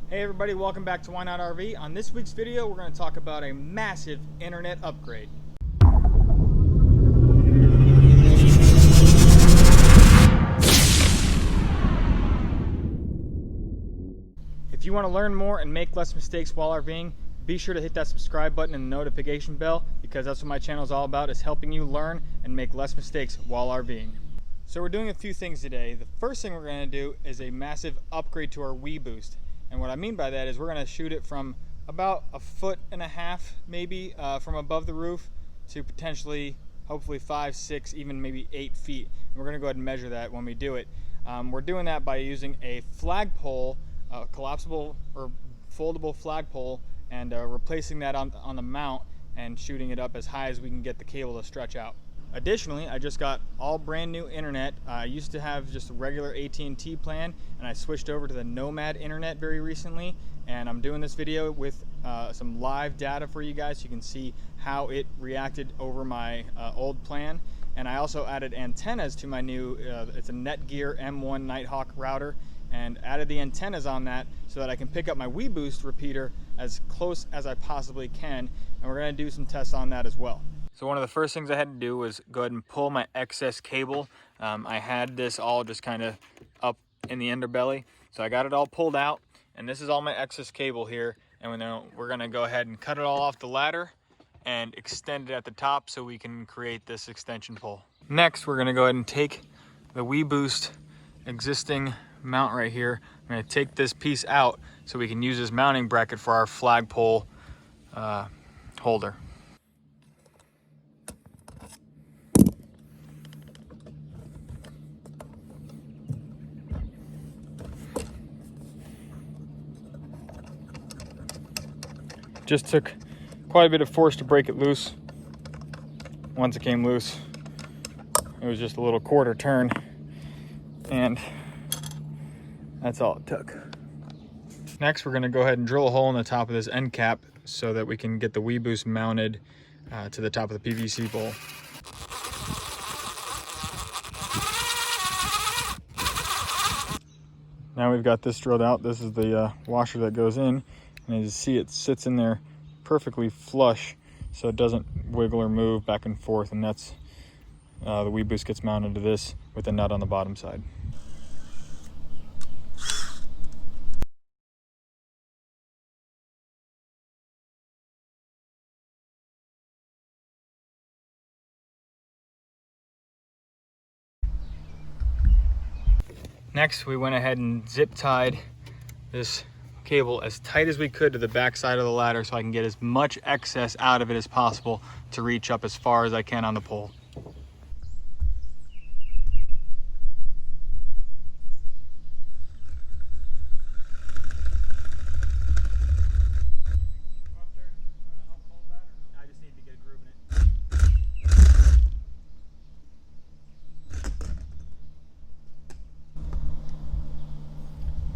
Hey everybody, welcome back to Why Not RV. On this week's video, we're going to talk about a massive internet upgrade. If you want to learn more and make less mistakes while RVing, be sure to hit that subscribe button and the notification bell, because that's what my channel is all about, is helping you learn and make less mistakes while RVing. So we're doing a few things today. The first thing we're going to do is a massive upgrade to our WeBoost. And what I mean by that is we're going to shoot it from about 1.5 feet maybe from above the roof to potentially, hopefully 5, 6, even maybe 8 feet. And we're going to go ahead and measure that when we do it. We're doing that by using a flagpole, collapsible or foldable flagpole, and replacing that on the mount and shooting it up as high as we can get the cable to stretch out. Additionally, I just got all brand new internet. I used to have just a regular AT&T plan, and I switched over to the Nomad Internet very recently, and I'm doing this video with some live data for you guys so you can see how it reacted over my old plan. And I also added antennas to my new, it's a Netgear M1 Nighthawk router, and added the antennas on that so that I can pick up my WeBoost repeater as close as I possibly can, and we're going to do some tests on that as well. So one of the first things I had to do was go ahead and pull my excess cable. I had this all just kind of up in the underbelly, so I got it all pulled out, and this is all my excess cable here, and we're going to go ahead and cut it all off the ladder and extend it at the top so we can create this extension pole. Next, we're going to go ahead and take the WeBoost existing mount right here. I'm going to take this piece out so we can use this mounting bracket for our flagpole holder. Just took quite a bit of force to break it loose. Once it came loose, it was just a little quarter turn, and that's all it took. Next, we're going to go ahead and drill a hole in the top of this end cap so that we can get the WeBoost mounted to the top of the PVC bowl. Now we've got this drilled out. This is the washer that goes in, and as you see, it sits in there perfectly flush so it doesn't wiggle or move back and forth, and that's the WeBoost gets mounted to this with a nut on the bottom side. Next, we went ahead and zip tied this cable as tight as we could to the back side of the ladder so I can get as much excess out of it as possible to reach up as far as I can on the pole.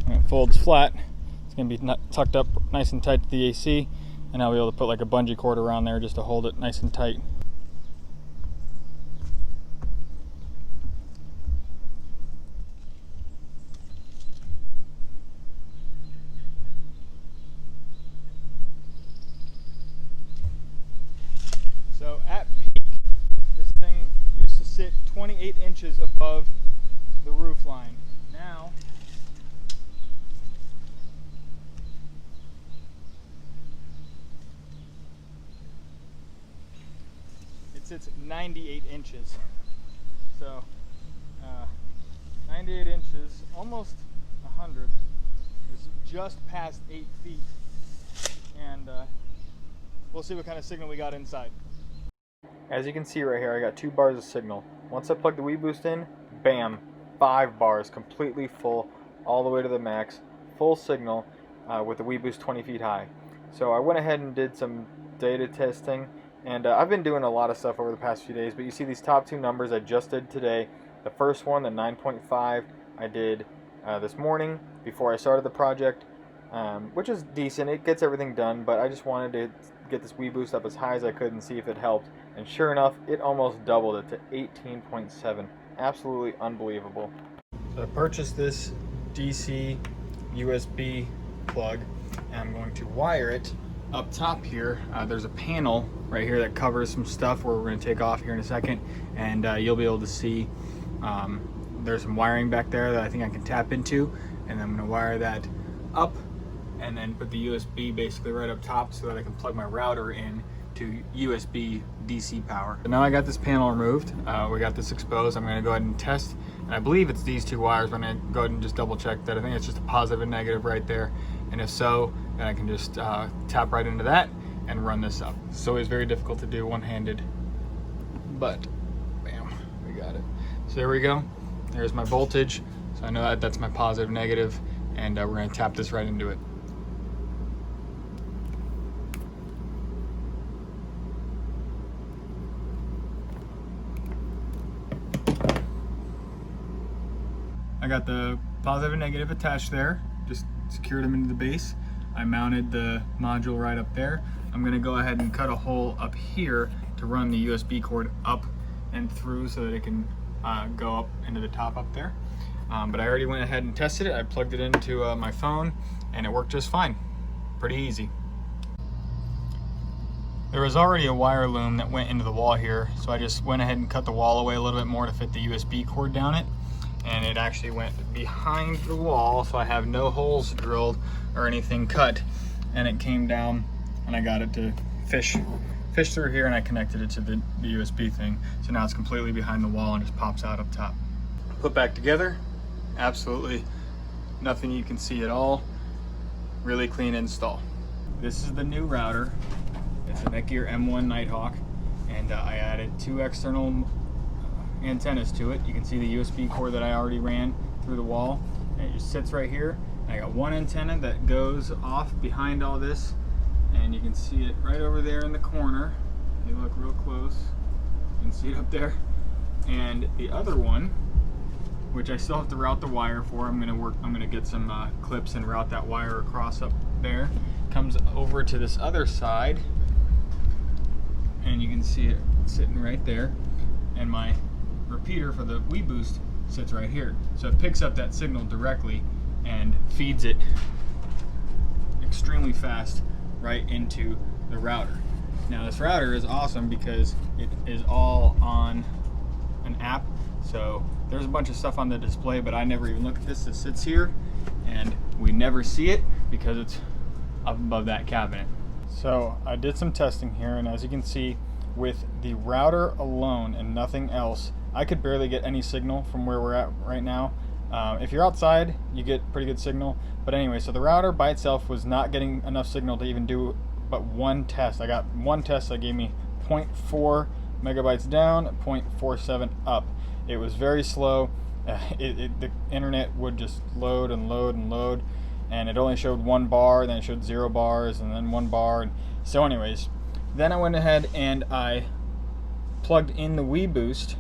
It folds flat. It's going to be tucked up nice and tight to the AC, and I'll be able to put like a bungee cord around there just to hold it nice and tight. So at peak, this thing used to sit 28 inches above the roof line. Now, it's 98 inches. So 98 inches, almost 100, is just past 8 feet, and we'll see what kind of signal we got inside. As you can see right here, I got 2 bars of signal. Once I plug the WeBoost in, bam, 5 bars, completely full, all the way to the max, full signal with the WeBoost 20 feet high. So I went ahead and did some data testing. And I've been doing a lot of stuff over the past few days, but you see these top 2 numbers I just did today. The first one, the 9.5, I did this morning before I started the project, which is decent. It gets everything done, but I just wanted to get this WeBoost up as high as I could and see if it helped. And sure enough, it almost doubled it to 18.7. Absolutely unbelievable. So I purchased this DC USB plug, and I'm going to wire it up top here. There's a panel right here that covers some stuff where we're going to take off here in a second, and you'll be able to see there's some wiring back there that I think I can tap into, and I'm going to wire that up and then put the USB basically right up top so that I can plug my router in to USB DC power. So now I got this panel removed, we got this exposed. I'm going to go ahead and test, and I believe it's these two wires, but I'm going to go ahead and just double check that. I think it's just a positive and negative right there, and if so, then I can just tap right into that and run this up. It's always very difficult to do one-handed, but bam, we got it. So there we go. There's my voltage, so I know that that's my positive, negative, and we're going to tap this right into it. I got the positive and negative attached there, just secured them into the base. I mounted the module right up there. I'm going to go ahead and cut a hole up here to run the USB cord up and through so that it can go up into the top up there. But I already went ahead and tested it. I plugged it into my phone and it worked just fine. Pretty easy. There was already a wire loom that went into the wall here, so I just went ahead and cut the wall away a little bit more to fit the USB cord down it. And it actually went behind the wall, so I have no holes drilled or anything cut. And it came down, and I got it to fish through here, and I connected it to the USB thing. So now it's completely behind the wall and just pops out up top. Put back together, absolutely nothing you can see at all. Really clean install. This is the new router. It's a Netgear M1 Nighthawk, and I added 2 external antennas to it. You can see the USB cord that I already ran through the wall, and it just sits right here. I got one antenna that goes off behind all this, and you can see it right over there in the corner. You look real close, you can see it up there. And the other one, which I still have to route the wire for, I'm gonna get some clips and route that wire across up there, comes over to this other side, and you can see it sitting right there. And my repeater for the WeBoost sits right here. So it picks up that signal directly and feeds it extremely fast right into the router. Now this router is awesome because it is all on an app. So there's a bunch of stuff on the display, but I never even look at this. It sits here and we never see it because it's up above that cabinet. So I did some testing here, and as you can see, with the router alone and nothing else, I could barely get any signal from where we're at right now. If you're outside, you get pretty good signal. But anyway, so the router by itself was not getting enough signal to even do but one test. I got one test that gave me 0.4 megabytes down, 0.47 up. It was very slow. The internet would just load and load and load, and it only showed 1 bar, then it showed 0 bars, and then 1 bar. And so anyways, then I went ahead and I plugged in the WeBoost,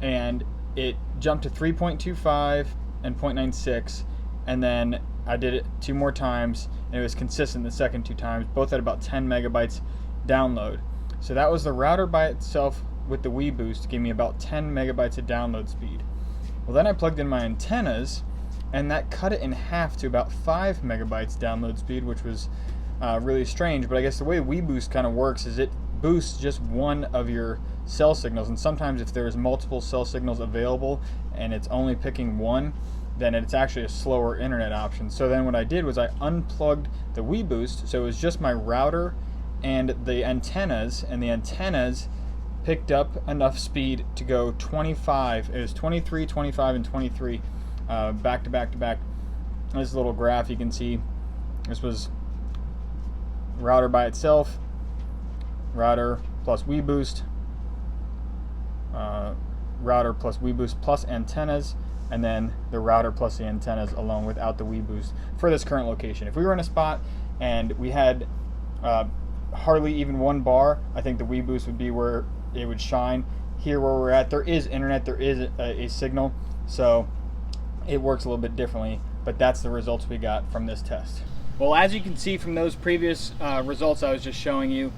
and it jumped to 3.25 and 0.96, and then I did it 2 more times, and it was consistent the second 2 times, both at about 10 megabytes download. So that was the router by itself with the WeBoost, gave me about 10 megabytes of download speed. Well, then I plugged in my antennas, and that cut it in half to about 5 megabytes download speed, which was really strange. But I guess the way WeBoost kind of works is it boosts just one of your cell signals, and sometimes if there's multiple cell signals available and it's only picking one, then it's actually a slower internet option. So then what I did was I unplugged the WeBoost, so it was just my router and the antennas, and the antennas picked up enough speed to go 25. It was 23, 25, and 23 back to back to back. This little graph you can see, this was router by itself, router plus WeBoost, router plus WeBoost plus antennas, and then the router plus the antennas alone without the WeBoost for this current location. If we were in a spot and we had hardly even 1 bar, I think the WeBoost would be where it would shine. Here where we're at, there is internet, there is a signal, so it works a little bit differently, but that's the results we got from this test. Well, as you can see from those previous results I was just showing you,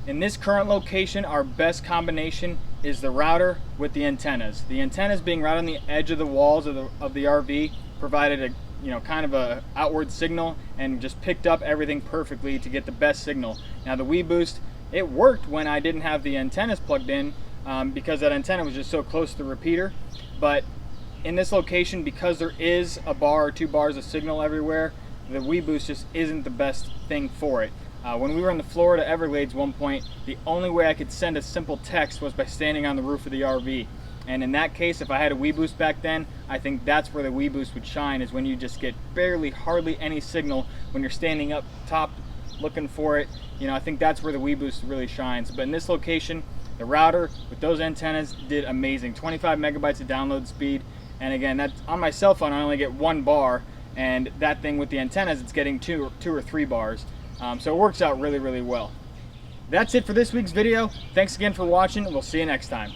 in this current location, our best combination is the router with the antennas. The antennas being right on the edge of the walls of the RV provided kind of a outward signal and just picked up everything perfectly to get the best signal. Now the WeBoost, it worked when I didn't have the antennas plugged in because that antenna was just so close to the repeater. But in this location, because there is a bar or 2 bars of signal everywhere, the WeBoost just isn't the best thing for it. When we were in the Florida Everglades one point, the only way I could send a simple text was by standing on the roof of the RV. And in that case, if I had a WeBoost back then, I think that's where the WeBoost would shine, is when you just get hardly any signal when you're standing up top looking for it. I think that's where the WeBoost really shines. But in this location, the router with those antennas did amazing. 25 megabytes of download speed. And again, that's on my cell phone, I only get 1 bar. And that thing with the antennas, it's getting 2 or 3 bars. So it works out really, really well. That's it for this week's video. Thanks again for watching, and we'll see you next time.